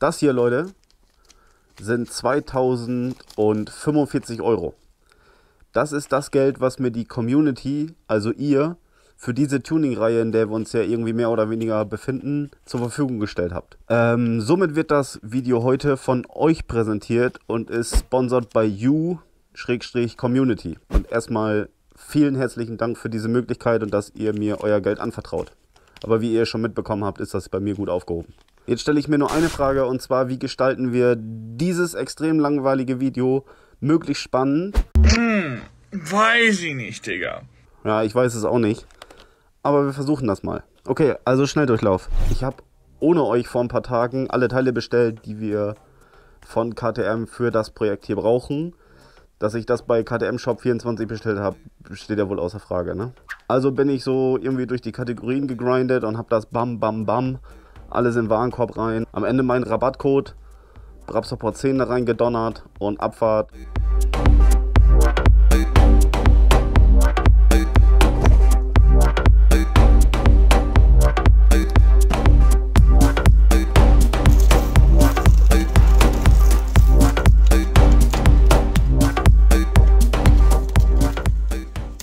Das hier, Leute, sind 2045 Euro. Das ist das Geld, was mir die Community, also ihr, für diese Tuning-Reihe, in der wir uns ja irgendwie mehr oder weniger befinden, zur Verfügung gestellt habt. Somit wird das Video heute von euch präsentiert und ist sponsored by you-community. Und erstmal vielen herzlichen Dank für diese Möglichkeit und dass ihr mir euer Geld anvertraut. Aber wie ihr schon mitbekommen habt, ist das bei mir gut aufgehoben. Jetzt stelle ich mir nur eine Frage, und zwar, wie gestalten wir dieses extrem langweilige Video möglichst spannend? Weiß ich nicht, Digga. Ja, ich weiß es auch nicht. Aber wir versuchen das mal. Okay, also Schnelldurchlauf. Ich habe ohne euch vor ein paar Tagen alle Teile bestellt, die wir von KTM für das Projekt hier brauchen. Dass ich das bei KTM Shop 24 bestellt habe, steht ja wohl außer Frage, ne? Also bin ich so irgendwie durch die Kategorien gegrindet und habe das bam, bam, bam alles in den Warenkorb rein. Am Ende meinen Rabattcode Brabsupport 10 da reingedonnert und Abfahrt.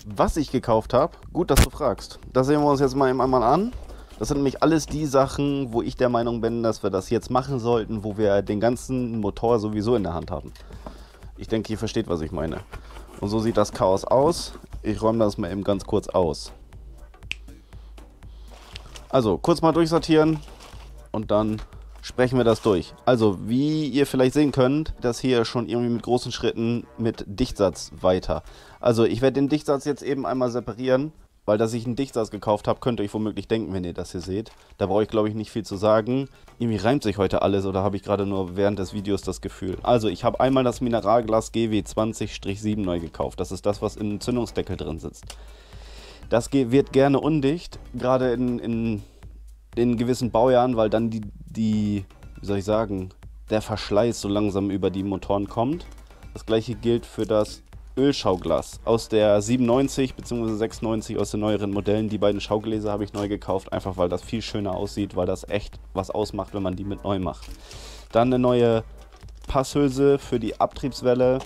Was ich gekauft habe, gut, dass du fragst. Das sehen wir uns jetzt mal einmal an. Das sind nämlich alles die Sachen, wo ich der Meinung bin, dass wir das jetzt machen sollten, wo wir den ganzen Motor sowieso in der Hand haben. Ich denke, ihr versteht, was ich meine. Und so sieht das Chaos aus. Ich räume das mal eben ganz kurz aus. Also, kurz mal durchsortieren und dann sprechen wir das durch. Also, wie ihr vielleicht sehen könnt, das hier schon irgendwie mit großen Schritten mit Dichtsatz weiter. Also, ich werde den Dichtsatz jetzt eben einmal separieren, weil dass ich einen Dichtsatz gekauft habe, könnt ihr euch womöglich denken, wenn ihr das hier seht. Da brauche ich, glaube ich, nicht viel zu sagen. Irgendwie reimt sich heute alles, oder habe ich gerade nur während des Videos das Gefühl. Also, ich habe einmal das Mineralglas GW20-7 neu gekauft. Das ist das, was im Zündungsdeckel drin sitzt. Das wird gerne undicht, gerade in gewissen Baujahren, weil dann wie soll ich sagen, der Verschleiß so langsam über die Motoren kommt. Das gleiche gilt für das Ölschauglas aus der 97 bzw. 96 aus den neueren Modellen. Die beiden Schaugläser habe ich neu gekauft, einfach weil das viel schöner aussieht, weil das echt was ausmacht, wenn man die mit neu macht. Dann eine neue Passhülse für die Abtriebswelle.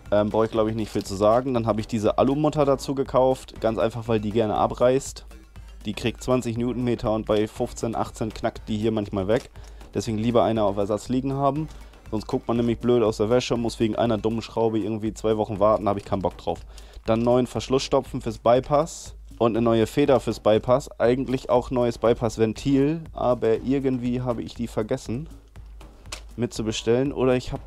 Brauche ich, glaube ich, nicht viel zu sagen. Dann habe ich diese Alumutter dazu gekauft, ganz einfach, weil die gerne abreißt. Die kriegt 20 Newtonmeter und bei 15, 18 knackt die hier manchmal weg. Deswegen lieber eine auf Ersatz liegen haben. Sonst guckt man nämlich blöd aus der Wäsche und muss wegen einer dummen Schraube irgendwie 2 Wochen warten. Da habe ich keinen Bock drauf. Dann neuen Verschlussstopfen fürs Bypass und eine neue Feder fürs Bypass. Eigentlich auch neues Bypass-Ventil, aber irgendwie habe ich die vergessen mitzubestellen. Oder ich habe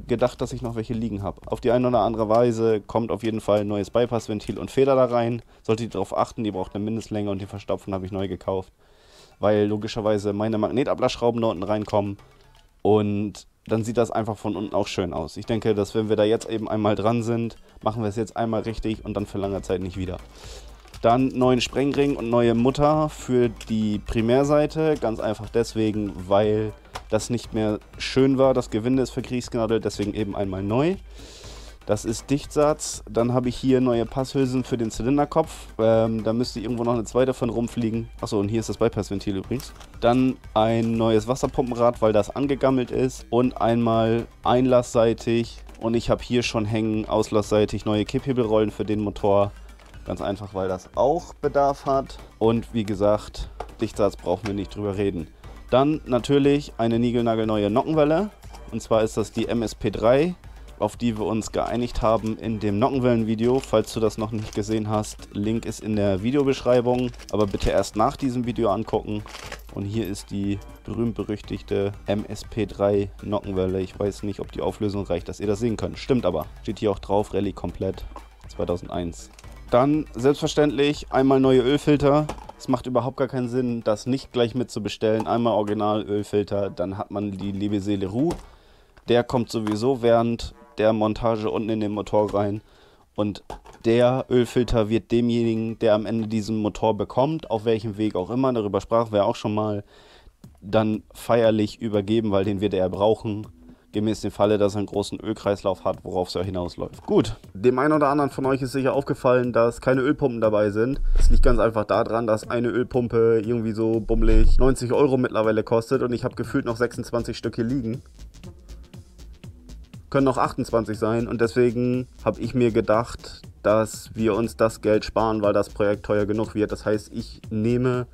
gedacht, dass ich noch welche liegen habe. Auf die eine oder andere Weise kommt auf jeden Fall ein neues Bypass-Ventil und Feder da rein. Solltet ihr darauf achten, die braucht eine Mindestlänge und die Verstopfen habe ich neu gekauft. Weil logischerweise meine Magnetablassschrauben da unten reinkommen. Und dann sieht das einfach von unten auch schön aus. Ich denke, dass wenn wir da jetzt eben einmal dran sind, machen wir es jetzt einmal richtig und dann für lange Zeit nicht wieder. Dann neuen Sprengring und neue Mutter für die Primärseite. Ganz einfach deswegen, weil das nicht mehr schön war. Das Gewinde ist verkriegsgenadelt, deswegen eben einmal neu. Das ist Dichtsatz. Dann habe ich hier neue Passhülsen für den Zylinderkopf. Da müsste irgendwo noch eine zweite von rumfliegen. Achso, und hier ist das Bypassventil übrigens. Dann ein neues Wasserpumpenrad, weil das angegammelt ist. Und einmal einlassseitig. Und ich habe hier schon hängen, auslassseitig, neue Kipphebelrollen für den Motor. Ganz einfach, weil das auch Bedarf hat. Und wie gesagt, Dichtsatz brauchen wir nicht drüber reden. Dann natürlich eine niegelnagelneue Nockenwelle. Und zwar ist das die MSP3. Auf die wir uns geeinigt haben in dem Nockenwellen-Video. Falls du das noch nicht gesehen hast, Link ist in der Videobeschreibung. Aber bitte erst nach diesem Video angucken. Und hier ist die berühmt-berüchtigte MSP3 Nockenwelle. Ich weiß nicht, ob die Auflösung reicht, dass ihr das sehen könnt. Stimmt aber. Steht hier auch drauf, Rallye komplett 2001. Dann selbstverständlich einmal neue Ölfilter. Es macht überhaupt gar keinen Sinn, das nicht gleich mitzubestellen. Einmal Original-Ölfilter, dann hat man die Lebesee Leroux. Der kommt sowieso während der Montage unten in den Motor rein. Und der Ölfilter wird demjenigen, der am Ende diesen Motor bekommt, auf welchem Weg auch immer, darüber sprachen wir auch schon mal, dann feierlich übergeben, weil den wird er brauchen. gemäß dem Falle, dass er einen großen Ölkreislauf hat, worauf es ja hinausläuft. Gut, dem einen oder anderen von euch ist sicher aufgefallen, dass keine Ölpumpen dabei sind. Das liegt ganz einfach daran, dass eine Ölpumpe irgendwie so bummelig 90 € mittlerweile kostet und ich habe gefühlt noch 26 Stück hier liegen. Können noch 28 sein und deswegen habe ich mir gedacht, dass wir uns das Geld sparen, weil das Projekt teuer genug wird. Das heißt, ich nehme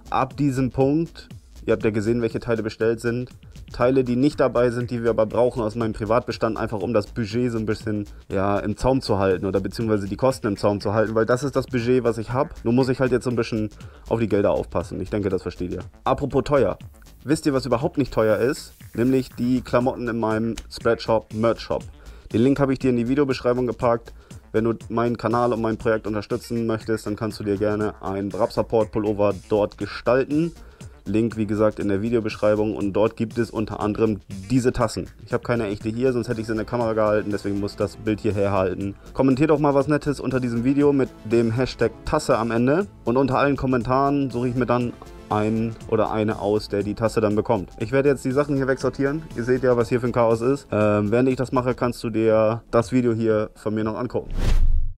ab diesem Punkt, ihr habt ja gesehen, welche Teile bestellt sind, Teile, die nicht dabei sind, die wir aber brauchen aus meinem Privatbestand, einfach um das Budget so ein bisschen ja, im Zaum zu halten oder beziehungsweise die Kosten im Zaum zu halten, weil das ist das Budget, was ich habe. Nur muss ich halt jetzt so ein bisschen auf die Gelder aufpassen. Ich denke, das versteht ihr. Apropos teuer. Wisst ihr, was überhaupt nicht teuer ist? Nämlich die Klamotten in meinem Spreadshop Merch Shop. Den Link habe ich dir in die Videobeschreibung gepackt. Wenn du meinen Kanal und mein Projekt unterstützen möchtest, dann kannst du dir gerne einen Brabsupport Pullover dort gestalten. Link, wie gesagt, in der Videobeschreibung und dort gibt es unter anderem diese Tassen. Ich habe keine echte hier, sonst hätte ich sie in der Kamera gehalten, deswegen muss das Bild hierher halten. Kommentiert doch mal was Nettes unter diesem Video mit dem Hashtag Tasse am Ende und unter allen Kommentaren suche ich mir dann einen oder eine aus, der die Tasse dann bekommt. Ich werde jetzt die Sachen hier wegsortieren. Ihr seht ja, was hier für ein Chaos ist. Während ich das mache, kannst du dir das Video hier von mir noch angucken.